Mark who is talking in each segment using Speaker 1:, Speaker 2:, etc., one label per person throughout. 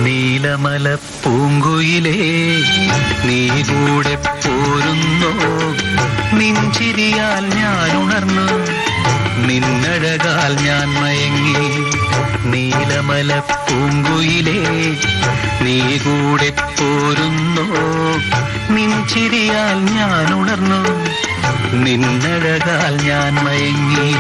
Speaker 1: നീലമല പൂങ്കുയിലേ നീ കൂടെ പോരുന്നോ നിൻചിരിയാൽ ഞാൻ ഉണർന്നു നിന്നഴകാൽ ഞാൻ മയങ്ങി നീലമല പൂങ്കുയിലേ നീ കൂടെ പോരുന്നോ നിൻചിരിയാൽ ഞാൻ ഉണർന്നു നിന്നഴകാൽ ഞാൻ മയങ്ങി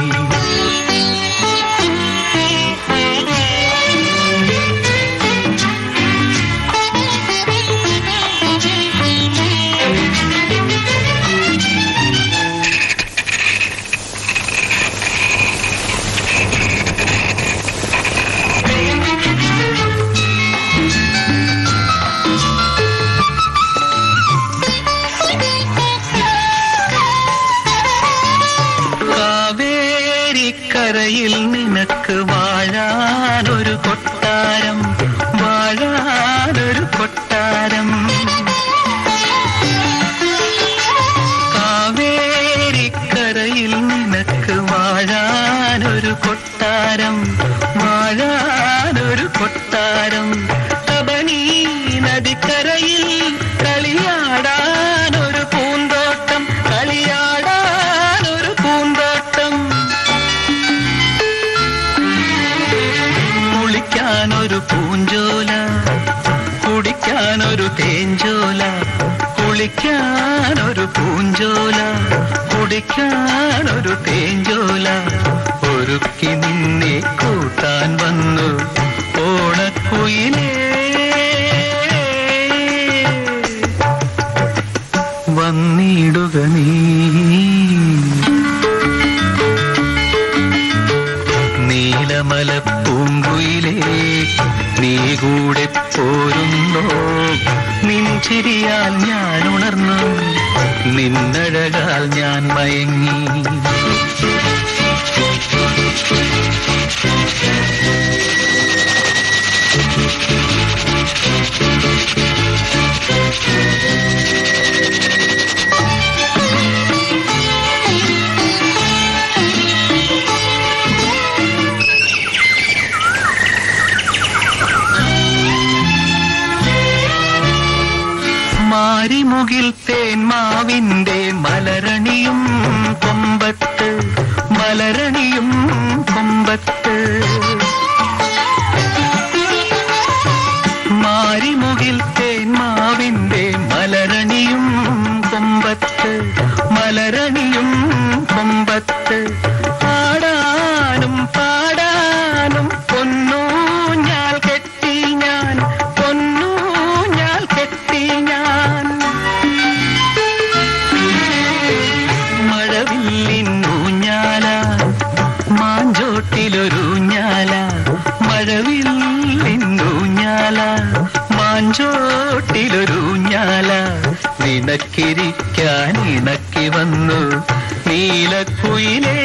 Speaker 1: കരയിൽ നിനക്ക് വാഴാനൊരു കൊട്ടാരം വാഴാനൊരു കൊട്ടാരം കാവേരിക്കരയിൽ നിനക്ക് വാഴാനൊരു കൊട്ടാരം വാഴാനൊരു കൊട്ടാരം കബനി നദിക്കരയിൽ കളിയാടാനൊരു പൂന്തോട്ടം കളിയാടാനൊരു പൂന്തോട്ടം കുളിക്കാനൊരു പൂഞ്ചോല കുടിക്കാനൊരു തേഞ്ചോല കുളിക്കാനൊരു പൂഞ്ചോല കുടിക്കാനൊരു തേഞ്ചോല ഒരുക്കി നിന്നെ കൂട്ടാൻ വന്നു ഓണക്കുയിലേ വന്നിടുക നീ നീലമല പൂങ്കുയിലേ നീ കൂടെ പോരുന്നോ നിൻചിരിയാൽ ഞാൻ ഉണർന്നു നിന്നഴകാൽ ഞാൻ മയങ്ങി മാരിമുകിൽ തേന്മാവിന്റെ മലരണിയും കൊമ്പത്ത് മലരണിയും കൊമ്പത്ത് മാരിമുകിൽ തേന്മാവിന്റെ മലരണിയും കൊമ്പത്ത് മലരണിയും കൊമ്പത്ത് പാടാനും പാടാനും പൊന്നൂഞ്ഞാൽ കെട്ടി ഞാൻ പൊന്നൂഞ്ഞാൽ കെട്ടി ഞാൻ മഴവില്ലിന്നൂഞ്ഞാല മാഞ്ചോട്ടിലൊരൂഞ്ഞാല മഴവില്ലിന്നൂഞ്ഞാല മാഞ്ചോട്ടിലൊരൂഞ്ഞാല നിനക്കിരിക്കാൻ ഇണക്കി വന്നു നീലക്കുയിലേ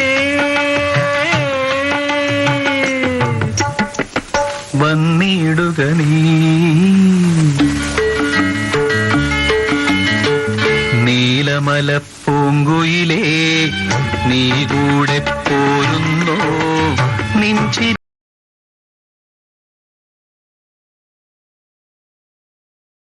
Speaker 1: വന്നിടുക നീ നീലമല പൂങ്കുയിലേ നീ കൂടെ പോരുന്നോ നിൻചിരി